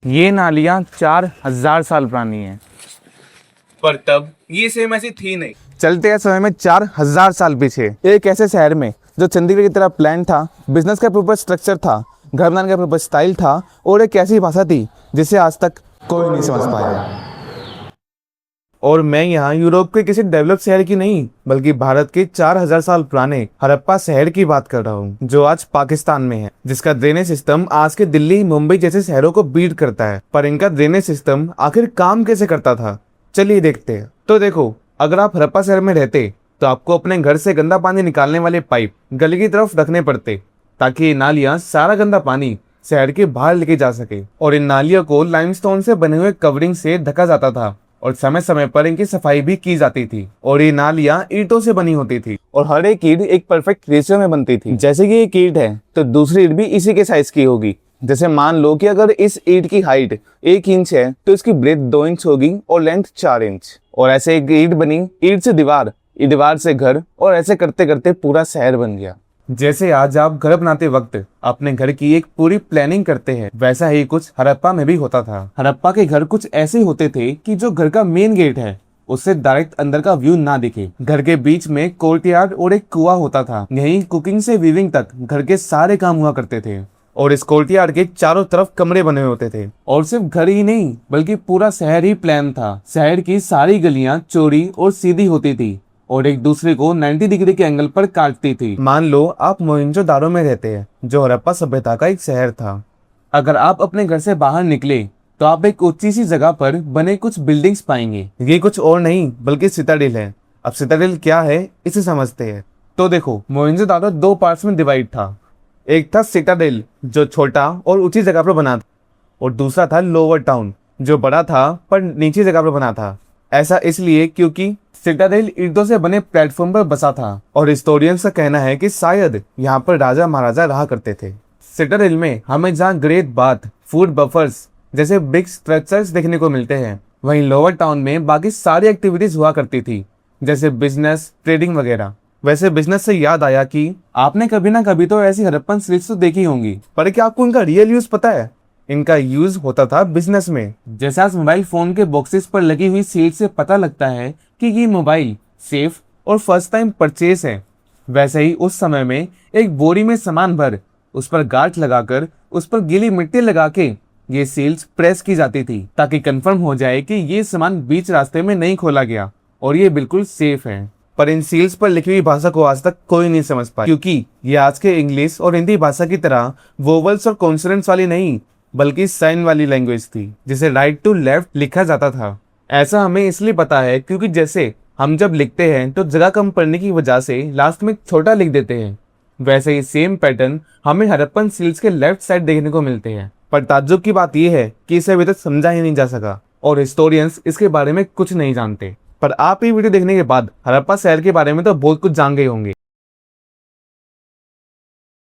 ये नालियाँ 4000 साल पुरानी हैं। पर तब ये सेम ऐसी थी नहीं। चलते हैं समय में 4000 साल पीछे, एक ऐसे शहर में जो चंडीगढ़ की तरह प्लान था, बिजनेस का प्रॉपर स्ट्रक्चर था, घर बनाने का प्रॉपर स्टाइल था, और एक ऐसी भाषा थी जिसे आज तक कोई नहीं समझ पाया। और मैं यहाँ यूरोप के किसी डेवलप शहर की नहीं, बल्कि भारत के 4000 साल पुराने हड़प्पा शहर की बात कर रहा हूँ, जो आज पाकिस्तान में है, जिसका ड्रेनेज सिस्टम आज के दिल्ली मुंबई जैसे शहरों को बीट करता है। पर इनका ड्रेनेज सिस्टम आखिर काम कैसे करता था, चलिए देखते हैं। तो देखो, अगर आप हड़प्पा शहर में रहते तो आपको अपने घर से गंदा पानी निकालने वाले पाइप गली की तरफ रखने पड़ते, ताकि ये नालियां सारा गंदा पानी शहर के बाहर लेके जा सके। और इन नालियों को लाइमस्टोन से बने हुए कवरिंग से ढका जाता था, और समय समय पर इनकी सफाई भी की जाती थी। और ये नालियां ईंटों से बनी होती थी, और हर एक ईंट एक परफेक्ट रेशियो में बनती थी। जैसे कि एक ईंट है तो दूसरी ईंट भी इसी के साइज की होगी। जैसे मान लो कि अगर इस ईंट की हाइट 1 इंच है तो इसकी ब्रेथ 2 इंच होगी और लेंथ 4 इंच। और ऐसे एक ईंट बनी, ईंट से दीवार, दीवार से घर, और ऐसे करते करते पूरा शहर बन गया। जैसे आज आप घर बनाते वक्त अपने घर की एक पूरी प्लानिंग करते हैं, वैसा ही कुछ हड़प्पा में भी होता था। हड़प्पा के घर कुछ ऐसे होते थे कि जो घर का मेन गेट है उससे डायरेक्ट अंदर का व्यू ना दिखे। घर के बीच में कोर्टयार्ड और एक कुआं होता था। यहीं कुकिंग से वीविंग तक घर के सारे काम हुआ करते थे। और इस कोर्टयार्ड के चारों तरफ कमरे बने हुए होते थे। और सिर्फ घर ही नहीं, बल्कि पूरा शहर ही प्लान था। शहर की सारी गलियां चौड़ी और सीधी होती थी और एक दूसरे को 90 डिग्री के एंगल पर काटती थी। मान लो आप मोहनजोदारो में रहते हैं, जो हड़प्पा सभ्यता का एक शहर था। अगर आप अपने घर से बाहर निकले तो आप एक ऊंची सी जगह पर बने कुछ बिल्डिंग्स पाएंगे। ये कुछ और नहीं बल्कि सिटाडेल है। अब सिटाडेल क्या है इसे समझते हैं। तो देखो, मोहनजोदारो 2 पार्ट्स में डिवाइड था। एक था सिटाडेल जो छोटा और ऊंची जगह पर बना था, और दूसरा था लोअर टाउन जो बड़ा था पर नीची जगह पर बना था। ऐसा इसलिए क्योंकि सिटाडेल ईंटों से बने प्लेटफॉर्म पर बसा था, और हिस्टोरियंस का कहना है कि शायद यहाँ पर राजा महाराजा रहा करते थे। सिटाडेल में हमें जहाँ ग्रेट बाथ, फूड बफर्स जैसे बिग स्ट्रक्चर्स देखने को मिलते हैं, वहीं लोअर टाउन में बाकी सारी एक्टिविटीज हुआ करती थी, जैसे बिजनेस, ट्रेडिंग वगैरह। वैसे बिजनेस से याद आया कि आपने कभी ना कभी तो ऐसी हड़प्पन स्लिप्स तो देखी होंगी, पर क्या आपको इनका रियल यूज पता है? इनका यूज होता था बिजनेस में। जैसे आज मोबाइल फोन के बॉक्सेस पर लगी हुई सील से पता लगता है कि ये मोबाइल सेफ और फर्स्ट टाइम परचेस है, वैसे ही उस समय में एक बोरी में सामान भर उस पर गांठ लगाकर उस पर गीली मिट्टी लगा के ये सील्स प्रेस की जाती थी, ताकि कंफर्म हो जाए कि ये सामान बीच रास्ते में नहीं खोला गया और ये बिल्कुल सेफ है। पर इन सील्स पर लिखी हुई भाषा को आज तक कोई नहीं समझ पाया, क्योंकि ये आज के इंग्लिश और हिंदी भाषा की तरह वोवल्स और कॉन्सोनेंट्स वाली नहीं, बल्कि साइन वाली लैंग्वेज थी, जिसे राइट टू लेफ्ट लिखा जाता था। ऐसा हमें इसलिए पता है क्योंकि जैसे हम जब लिखते हैं तो जगह कम पड़ने की वजह से लास्ट में छोटा लिख देते हैं, वैसे ही सेम पैटर्न हमें हड़प्पन सील्स के लेफ्ट साइड देखने को मिलते हैं। पर ताज्जुब की बात यह है कि इसे अभी तक समझा ही नहीं जा सका, और हिस्टोरियंस इसके बारे में कुछ नहीं जानते। पर आप ये वीडियो देखने के बाद हड़प्पा शहर के बारे में तो बहुत कुछ जान गए होंगे।